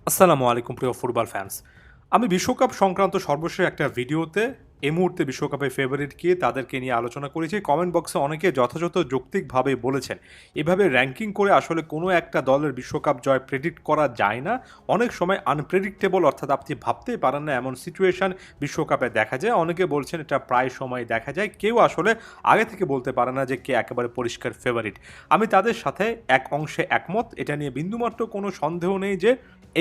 আসসালামু আলাইকুম প্রিয় ফুটবল ফ্যান্স। আমি বিশ্বকাপ সংক্রান্ত সর্বশেষ একটা ভিডিওতে এই মুহূর্তে বিশ্বকাপের ফেভারিট কে তাদেরকে নিয়ে আলোচনা করেছি। কমেন্ট বক্সে অনেকে যথাযথ যৌক্তিকভাবে বলেছেন, এভাবে র্যাঙ্কিং করে আসলে কোনো একটা দলের বিশ্বকাপ জয় প্রেডিক্ট করা যায় না। অনেক সময় আনপ্রেডিক্টেবল, অর্থাৎ আপনি ভাবতেই পারেন না এমন সিচুয়েশন বিশ্বকাপে দেখা যায়। অনেকে বলছেন এটা প্রায় সময় দেখা যায়। কেউ আসলে আগে থেকে বলতে পারে না যে কে একেবারে পরিষ্কার ফেভারিট। আমি তাদের সাথে এক অংশে একমত। এটা নিয়ে বিন্দুমাত্র কোনো সন্দেহ নেই যে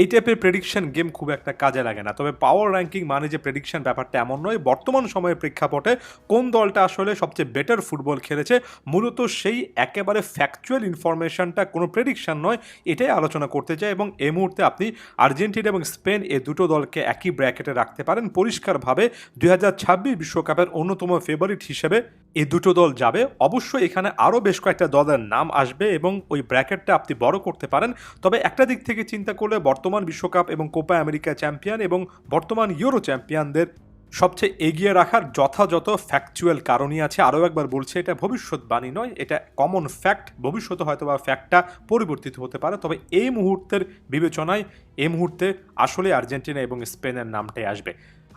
এই টাইপের প্রেডিকশন গেম খুব একটা কাজে লাগে না। তবে পাওয়ার র্যাঙ্কিং মানে যে প্রেডিকশন ব্যাপারটা এমন নয়। বর্তমান সময়ের প্রেক্ষাপটে কোন দলটা আসলে সবচেয়ে বেটার ফুটবল খেলেছে, মূলত সেই একেবারে ফ্যাকচুয়াল ইনফরমেশনটা, কোনো প্রেডিকশন নয়, এটাই আলোচনা করতে চাই। এবং এই মুহূর্তে আপনি আর্জেন্টিনা এবং স্পেন এই দুটো দলকে একই ব্র্যাকেটে রাখতে পারেন। পরিষ্কারভাবে 2026 বিশ্বকাপের অন্যতম ফেভারিট হিসেবে এই দুটো দল যাবে। অবশ্যই এখানে আরও বেশ কয়েকটা দলের নাম আসবে এবং ওই ব্র্যাকেটটা আপনি বড় করতে পারেন। তবে একটা দিক থেকে চিন্তা করলে বর্তমান বিশ্বকাপ এবং কোপা আমেরিকা চ্যাম্পিয়ন এবং বর্তমান ইউরো চ্যাম্পিয়নদের সবচেয়ে এগিয়ে রাখার যথাযথ ফ্যাকচুয়াল কারণই আছে। আরও একবার বলছে, এটা ভবিষ্যৎবাণী নয়, এটা কমন ফ্যাক্ট। ভবিষ্যতে হয়তো বা ফ্যাক্টটা পরিবর্তিত হতে পারে, তবে এই মুহূর্তের বিবেচনায় এই মুহূর্তে আসলে আর্জেন্টিনা এবং স্পেনের নামটাই আসবে।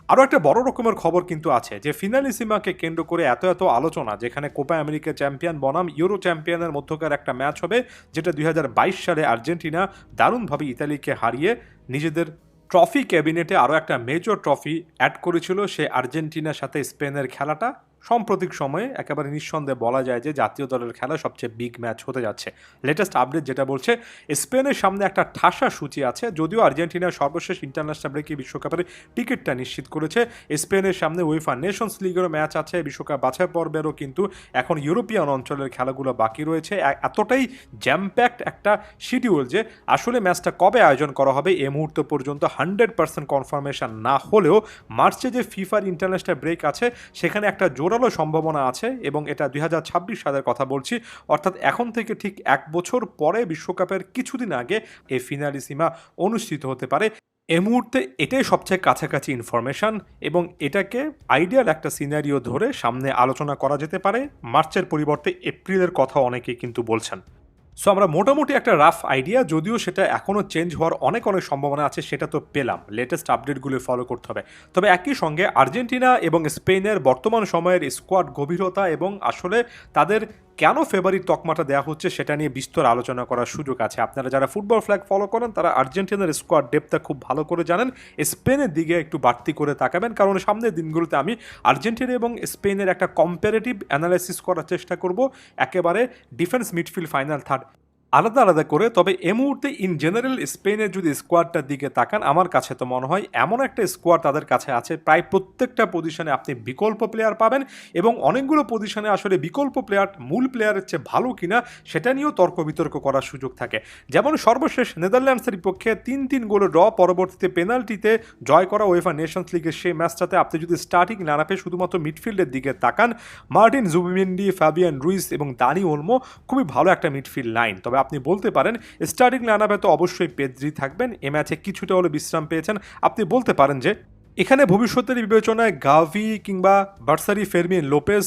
আরও একটা বড় রকমের খবর কিন্তু আছে যে ফিনালিসিমাকে কেন্দ্র করে এত এত আলোচনা, যেখানে কোপা আমেরিকা চ্যাম্পিয়ন বনাম ইউরো চ্যাম্পিয়নের মধ্যকার একটা ম্যাচ হবে, যেটা 2022 সালে আর্জেন্টিনা দারুণভাবে ইতালিকে হারিয়ে নিজেদের ট্রফি ক্যাবিনেটে আরও একটা মেজর ট্রফি অ্যাড করেছিল। সে আর্জেন্টিনার সাথে স্পেনের খেলাটা সাম্প্রতিক সময়ে একেবারে নিঃসন্দেহে বলা যায় যে জাতীয় দলের খেলা সবচেয়ে বিগ ম্যাচ হতে যাচ্ছে। লেটেস্ট আপডেট যেটা বলছে, স্পেনের সামনে একটা ঠাসা সূচি আছে। যদিও আর্জেন্টিনার সর্বশেষ ইন্টারন্যাশনাল ব্রেকে বিশ্বকাপের টিকিটটা নিশ্চিত করেছে, স্পেনের সামনে উয়েফা নেশনস লিগেরও ম্যাচ আছে, বিশ্বকাপ বাছাই পর্বেরও কিন্তু এখন ইউরোপিয়ান অঞ্চলের খেলাগুলো বাকি রয়েছে। এতটাই জ্যামপ্যাক্ট একটা শিডিউল যে আসলে ম্যাচটা কবে আয়োজন করা হবে এ মুহূর্ত পর্যন্ত 100% কনফার্মেশন না হলেও মার্চে যে ফিফার ইন্টারন্যাশনাল ব্রেক আছে সেখানে একটা জোরালো সম্ভাবনা আছে। এবং এটা 2026 সালের কথা বলছি, অর্থাৎ এখন থেকে ঠিক এক বছর পরে বিশ্বকাপের কিছুদিন আগে এই ফিনালিসিমা অনুষ্ঠিত হতে পারে। এই মুহূর্তে এটাই সবচেয়ে কাছাকাছি ইনফরমেশন এবং এটাকে আইডিয়াল একটা সিনারিও ধরে সামনে আলোচনা করা যেতে পারে। মার্চের পরিবর্তে এপ্রিলের কথা অনেকেই কিন্তু বলছেন। সো আমরা মোটামুটি একটা রাফ আইডিয়া, যদিও সেটা এখনও চেঞ্জ হওয়ার অনেক অনেক সম্ভাবনা আছে, সেটা তো পেলাম। লেটেস্ট আপডেটগুলো ফলো করতে হবে। তবে একই সঙ্গে আর্জেন্টিনা এবং স্পেনের বর্তমান সময়ের স্কোয়াড গভীরতা এবং আসলে তাদের কেন ফেভারিট তকমাটা দেওয়া হচ্ছে সেটা নিয়ে বিস্তর আলোচনা করার সুযোগ আছে। আপনারা যারা ফুটবল ফ্ল্যাগ ফলো করেন তারা আর্জেন্টিনার স্কোয়াড ডেপথটা খুব ভালো করে জানেন। স্পেনের দিকে একটু বাড়তি করে তাকাবেন, কারণ সামনের দিনগুলোতে আমি আর্জেন্টিনা এবং স্পেনের একটা কম্পারেটিভ অ্যানালাইসিস করার চেষ্টা করব, একেবারে ডিফেন্স মিডফিল্ড ফাইনাল থার্ড আলাদা আলাদা করে। তবে এ মুহূর্তে ইন জেনারেল স্পেনের যদি স্কোয়াডটার দিকে তাকান, আমার কাছে তো মনে হয় এমন একটা স্কোয়াড তাদের কাছে আছে, প্রায় প্রত্যেকটা পজিশনে আপনি বিকল্প প্লেয়ার পাবেন এবং অনেকগুলো পজিশনে আসলে বিকল্প প্লেয়ার মূল প্লেয়ারের চেয়ে ভালো কিনা সেটা নিয়েও তর্ক বিতর্ক করার সুযোগ থাকে। যেমন সর্বশেষ নেদারল্যান্ডসের বিপক্ষে 3-3 গোলের ড্র, পরবর্তীতে পেনাল্টিতে জয় করা ওয়েফা নেশনস লিগের সেই ম্যাচটাতে আপনি যদি স্টার্টিং লাইনআপে শুধুমাত্র মিডফিল্ডের দিকে তাকান, মার্টিন জুবিমেন্ডি, ফাবিয়ান রুইস এবং দানি ওলমো খুবই ভালো একটা মিডফিল্ড লাইন। তবে আপনি বলতে পারেন স্টার্টিং লাইনআপে তো অবশ্যই পেদ্রি থাকবেন, এ ম্যাচে কিছুটা হলে বিশ্রাম পেয়েছেন। আপনি বলতে পারেন যে এখানে ভবিষ্যতের বিবেচনায় গাভি কিংবা বার্সারি, ফেরমিন লোপেজ,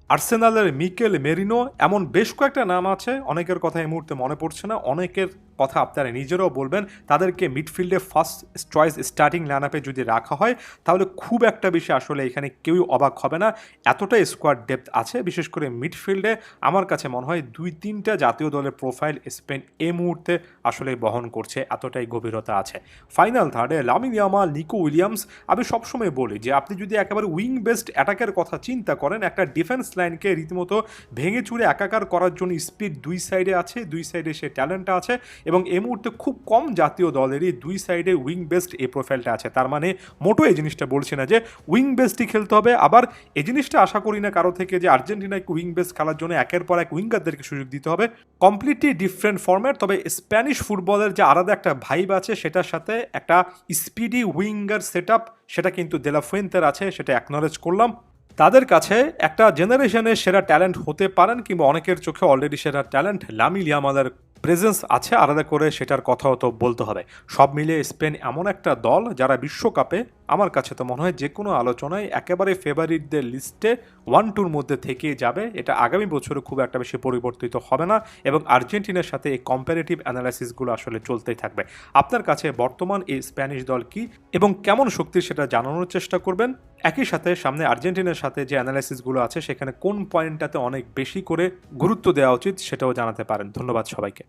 আর্সেনালের মিকেল মেরিনো, এমন বেশ কয়েকটা নাম আছে। অনেকের কথা এই মুহূর্তে মনে পড়ছে না, অনেকের কথা আপনারা নিজেরাও বলবেন। তাদেরকে মিডফিল্ডে ফার্স্ট চয়েস স্টার্টিং লাইনআপে যদি রাখা হয় তাহলে খুব একটা বেশি আসলে এখানে কেউই অবাক হবে না, এতটাই স্কোয়াড ডেপথ আছে। বিশেষ করে মিডফিল্ডে আমার কাছে মনে হয় 2-3টা জাতীয় দলের প্রোফাইল স্পেন এই মুহূর্তে আসলে বহন করছে, এতটাই গভীরতা আছে। ফাইনাল থার্ডে লামিন ইয়ামাল, নিকো উইলিয়ামস। আমি সবসময় বলি যে আপনি যদি একেবারে উইং বেস্ট অ্যাটাকের কথা চিন্তা করেন, একটা ডিফেন্স লাইনকে রীতিমতো ভেঙে চুরে একাকার করার জন্য স্পিড দুই সাইডে আছে, দুই সাইডে সে ট্যালেন্টটা আছে এবং এই মুহূর্তে খুব কম জাতীয় দলেরই দুই সাইডে উইং বেস্ট এই প্রোফাইলটা আছে। তার মানে মোটো এই জিনিসটা বলছি না যে উইং বেস্টই খেলতে হবে, আবার এই জিনিসটা আশা করি না কারো থেকে যে আর্জেন্টিনাকে উইং বেস্ট খেলার জন্য একের পর এক উইঙ্গারদেরকে সুযোগ দিতে হবে। Completely different format. তবে স্প্যানিশ ফুটবলের যে আলাদা একটা ভাইব আছে সেটার সাথে একটা স্পিডি উইঙ্গার সেট আপ, সেটা কিন্তু দেলা ফুয়েন্তের আছে, সেটা অ্যাকনলেজ করলাম। তাদের কাছে একটা জেনারেশনের সেরা ট্যালেন্ট হতে পারেন, কিংবা অনেকের চোখে অলরেডি সেরা ট্যালেন্ট লামিন ইয়ামালের প্রেজেন্স আছে আলাদা করে সেটার কথাও তো বলতে হবে। সব মিলিয়ে স্পেন এমন একটা দল যারা বিশ্বকাপে আমার কাছে তো মনে হয় যে কোনো আলোচনায় একেবারে ফেভারিটদের লিস্টে 1-2-র মধ্যে থেকেই যাবে। এটা আগামী বছরে খুব একটা বেশি পরিবর্তিত হবে না এবং আর্জেন্টিনার সাথে এই কম্প্যারেটিভ অ্যানালাইসিসগুলো আসলে চলতেই থাকবে। আপনার কাছে বর্তমান এই স্প্যানিশ দল কি এবং কেমন শক্তির সেটা জানানোর চেষ্টা করবেন। একই সাথে সামনে আর্জেন্টিনার সাথে যে অ্যানালাইসিসগুলো আছে সেখানে কোন পয়েন্টটাতে অনেক বেশি করে গুরুত্ব দেওয়া উচিত সেটাও জানাতে পারেন। ধন্যবাদ সবাইকে।